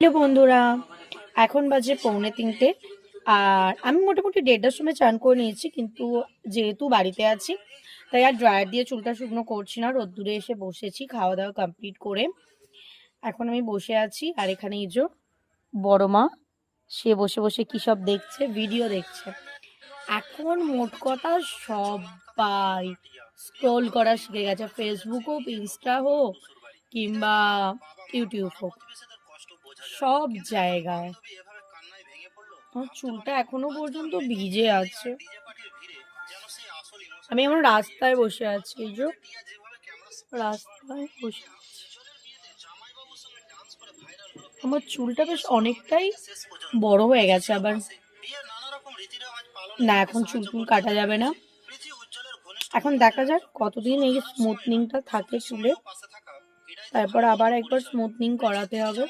Hello বন্ধুরা, এখন বাজে 2:45। আর আমি মোটামুটি 1:30টার সময় চান করে নিয়েছি, কিন্তু যেহেতু বাড়িতে আছি তাই আর ড্রায়ার দিয়ে চুলটা শুকনো করছি না। রোদ্দুরে এসে বসেছি খাওয়া দাওয়া কমপ্লিট করে। এখন আমি বসে আছি আর এখানে এই যে বড় মা, সে বসে বসে কী সব দেখছে, ভিডিও দেখছে। এখন মোট কথা সবাই স্ক্রোল করা শিখে গেছে, ফেসবুক হোক, ইনস্টা হোক কিংবা ইউটিউব হোক, সব জায়গায়। আমার চুলটা এখনো পর্যন্ত ভিজে আছে। আমি আমার রাস্তায় বসে আছি, এই যে রাস্তায় বসে আছি। আমার চুলটা বেশ অনেকটাই বড় হয়ে গেছে আবার। না, এখন চুল টুল কাটা যাবে না। এখন দেখা যাক কতদিন এই স্মুথনিংটা থাকে চুলে, তারপর আবার একবার স্মুথনিং করাতে হবে।